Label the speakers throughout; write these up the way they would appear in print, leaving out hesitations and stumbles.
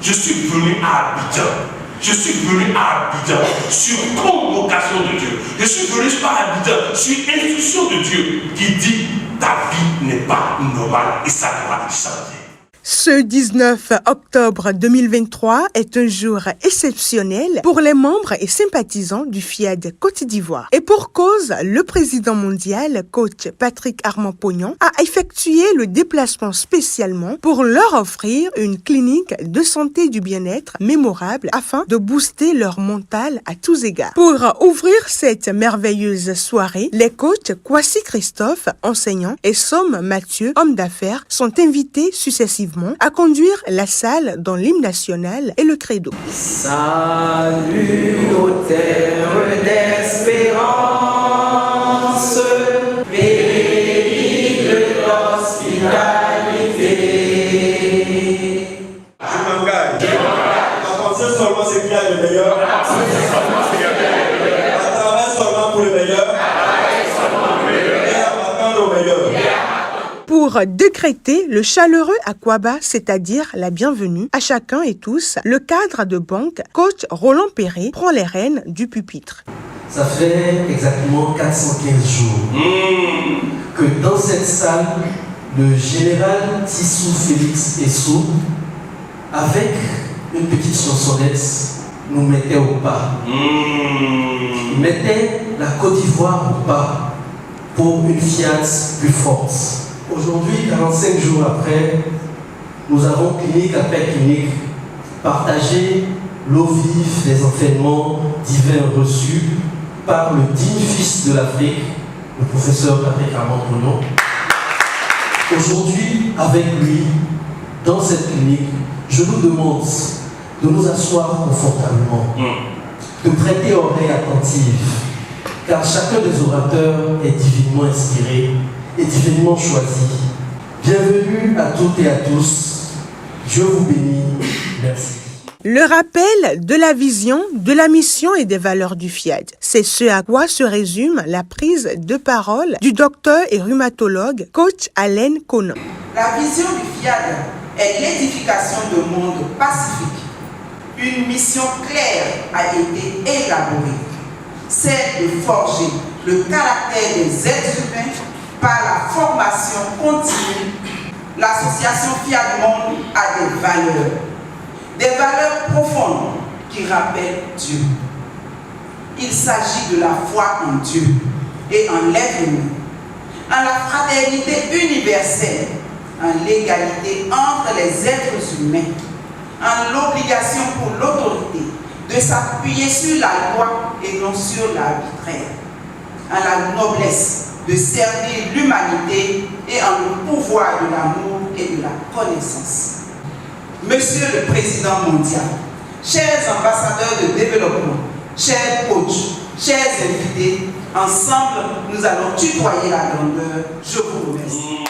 Speaker 1: Je suis venu à Abidjan. Je suis venu à Abidjan sur convocation de Dieu. Je suis venu à Abidjan sur instruction de Dieu qui dit ta vie n'est pas normale et ça doit changer.
Speaker 2: Ce 19 octobre 2023 est un jour exceptionnel pour les membres et sympathisants du FIAD Côte d'Ivoire. Et pour cause, le président mondial, coach Patrick Armand-Pognon, a effectué le déplacement spécialement pour leur offrir une clinique de santé du bien-être mémorable afin de booster leur mental à tous égards. Pour ouvrir cette merveilleuse soirée, les coachs Kwasi Christophe, enseignant, et Somme Mathieu, homme d'affaires, sont invités successivement à conduire la salle dans l'hymne national et le credo.
Speaker 3: Salut aux terres d'espérance, pays de l'hospitalité.
Speaker 4: Je m'engage à penser seulement ce qu'il y a de meilleur, à travailler seulement pour le meilleur et à m'attendre au meilleur.
Speaker 2: Pour décréter le chaleureux Akwaba, c'est-à-dire la bienvenue à chacun et tous, le cadre de banque, coach Roland Perret, prend les rênes du pupitre.
Speaker 5: Ça fait exactement 415 jours que dans cette salle, le général Tissou Félix Essou, avec une petite chansonnette, nous mettait au pas. Il mettait la Côte d'Ivoire au pas pour une FIAD plus forte. Aujourd'hui, 45 jours après, nous avons clinique après clinique partagé l'eau vive des enseignements divins reçus par le digne fils de l'Afrique, le professeur Patrick Armand-Pognon. Aujourd'hui, avec lui, dans cette clinique, je nous demande de nous asseoir confortablement, de prêter oreille attentive, car chacun des orateurs est divinement inspiré et divinement choisi. Bienvenue à toutes et à tous. Dieu vous bénit. Merci.
Speaker 2: Le rappel de la vision, de la mission et des valeurs du FIAD. C'est ce à quoi se résume la prise de parole du docteur et rhumatologue coach Alain Conan.
Speaker 6: La vision du FIAD est l'édification d'un monde pacifique. Une mission claire a été élaborée, celle de forger le caractère des êtres humains par la formation continue. L'association FIAD Monde a des valeurs profondes qui rappellent Dieu. Il s'agit de la foi en Dieu et en l'être humain, en la fraternité universelle, en l'égalité entre les êtres humains, en l'obligation pour l'autorité de s'appuyer sur la loi et non sur l'arbitraire, en la noblesse de servir l'humanité et en le pouvoir de l'amour et de la connaissance. Monsieur le Président mondial, chers ambassadeurs de développement, chers coachs, chers invités, ensemble, nous allons tutoyer la grandeur. Je vous remercie.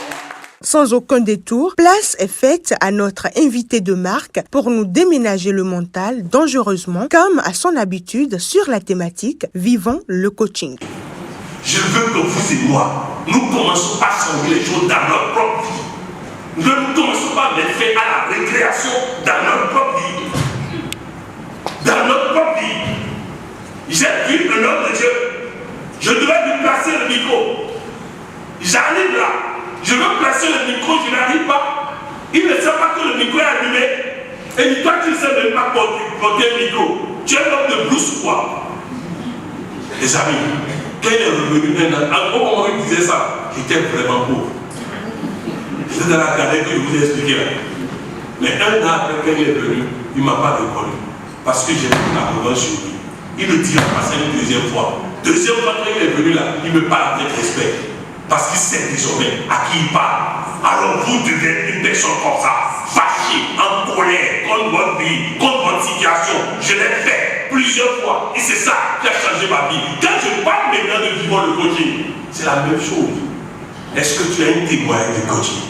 Speaker 2: Sans aucun détour, place est faite à notre invité de marque pour nous déménager le mental dangereusement, comme à son habitude sur la thématique « Vivons le coaching ».
Speaker 1: Je veux que vous et moi, nous commençons à changer les choses dans notre propre vie. Nous ne commençons pas à les faire à la récréation dans notre propre vie. Dans notre propre vie. J'ai vu un homme de Dieu. Je devais lui placer le micro. J'arrive là. Je veux placer le micro, je n'arrive pas. Il ne sait pas que le micro est allumé. Et dit, toi, tu ne sais même pas porter le micro. Tu es l'homme de Bruce ou quoi? Les amis, quand il est revenu, au moment où il disait ça, j'étais vraiment pauvre. J'étais dans la galère que je vous ai expliqué là. Mais un an après, quand il est venu, il ne m'a pas reconnu. Parce que j'ai pris la revanche sur lui. Il me dit, il a passé une deuxième fois. Deuxième fois, quand il est venu là, il me parle avec respect. Parce qu'il sait désormais à qui il parle. Alors vous devez être une personne comme ça, fâchée, en colère, contre votre vie, contre votre situation. Je l'ai fait plusieurs fois et c'est ça qui a changé ma vie. Quand je parle maintenant de vivre le coaching, c'est la même chose. Est-ce que tu as un témoin de coaching?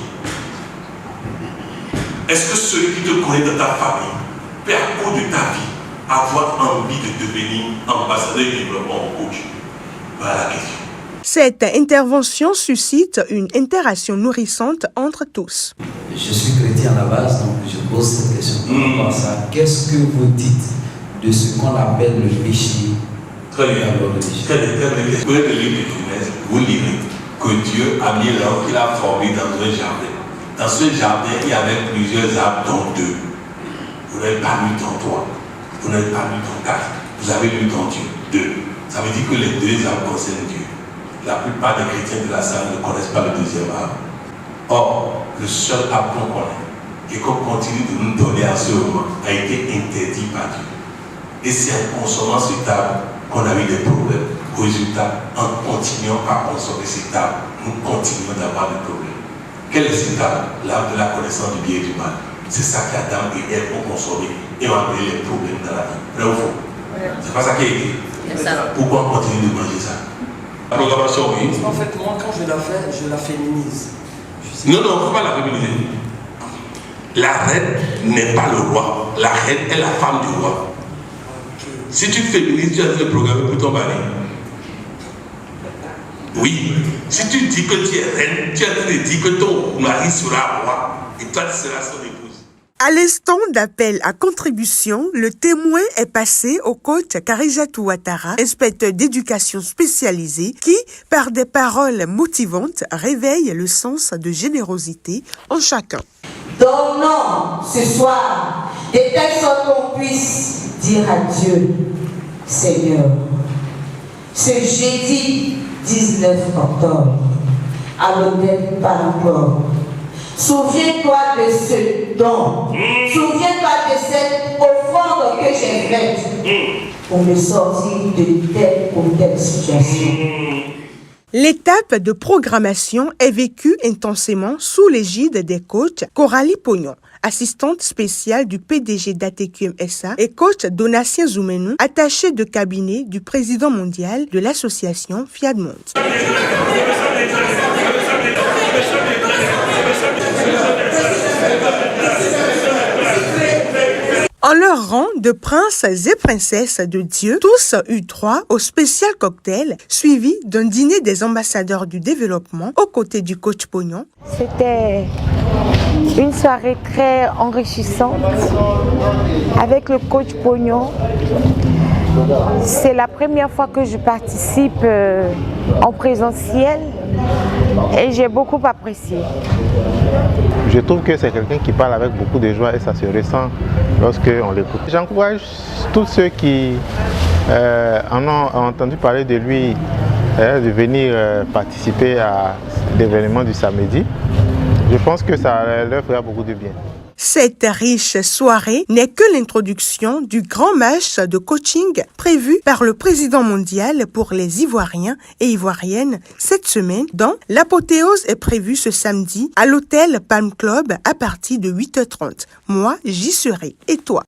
Speaker 1: Est-ce que celui qui te connaît dans ta famille peut, à cause de ta vie, avoir envie de devenir ambassadeur du développement ou coach? Voilà la question.
Speaker 2: Cette intervention suscite une interaction nourrissante entre tous.
Speaker 3: Je suis chrétien à la base, donc je pose cette question par rapport à ça. Qu'est-ce que vous dites de ce qu'on appelle le péché?
Speaker 1: Très bien. Très bien. Vous êtes le livre de Genèse, vous lirez que Dieu a mis l'homme qu'il a formé dans un jardin. Dans ce jardin, il y avait plusieurs arbres, dont deux. Vous n'avez pas lu dans 3. Vous n'avez pas lu dans 4. Vous avez lu dans Dieu 2. Ça veut dire que les deux arbres concernent Dieu. La plupart des chrétiens de la salle ne connaissent pas le deuxième arbre. Or, le seul arbre qu'on connaît et qu'on continue de nous donner à ce moment a été interdit par Dieu. Et c'est en consommant cet arbre qu'on a eu des problèmes. Au résultat, en continuant à consommer cet arbre, nous continuons d'avoir des problèmes. Quel est cet arbre? L'arbre de la connaissance du bien et du mal. C'est ça qu'Adam et Ève ont consommé et ont amené les problèmes dans la vie. Vrai ou faux? C'est pas ça qui a été. Pourquoi on continue de manger ça? La programmation, oui.
Speaker 7: En fait, moi, quand je la féminise.
Speaker 1: Non, il ne faut pas la féminiser. La reine n'est pas le roi. La reine est la femme du roi. Si tu féminises, tu as fait le programme pour ton mari. Oui. Si tu dis que tu es reine, tu as train de dire que ton mari sera roi et toi tu seras son épouse.
Speaker 2: À l'instant d'appel à contribution, le témoin est passé au coach Karijatou Ouattara, inspecteur d'éducation spécialisé, qui, par des paroles motivantes, réveille le sens de générosité en chacun.
Speaker 8: Donnons ce soir de telle sorte qu'on puisse dire à Dieu, Seigneur, ce jeudi 19 octobre, à l'hôtel Paramport, souviens-toi de ce don, souviens-toi de cette offrande que j'ai faite pour me sortir de telle ou telle situation.
Speaker 2: L'étape de programmation est vécue intensément sous l'égide des coachs Coralie Pognon, assistante spéciale du PDG d'ATQM SA, et coach Donatien Zoumenou, attaché de cabinet du président mondial de l'association Fiat Monde. En leur rang de princes et princesses de Dieu, tous eurent droit au spécial cocktail suivi d'un dîner des ambassadeurs du développement aux côtés du coach Pognon.
Speaker 9: C'était une soirée très enrichissante avec le coach Pognon. C'est la première fois que je participe en présentiel et j'ai beaucoup apprécié.
Speaker 10: Je trouve que c'est quelqu'un qui parle avec beaucoup de joie et ça se ressent lorsqu'on l'écoute. J'encourage tous ceux qui en ont entendu parler de lui de venir participer à l'événement du samedi. Je pense que ça leur fera beaucoup de bien.
Speaker 2: Cette riche soirée n'est que l'introduction du grand match de coaching prévu par le président mondial pour les Ivoiriens et Ivoiriennes cette semaine, dont l'apothéose est prévue ce samedi à l'hôtel Palm Club à partir de 8h30. Moi, j'y serai. Et toi?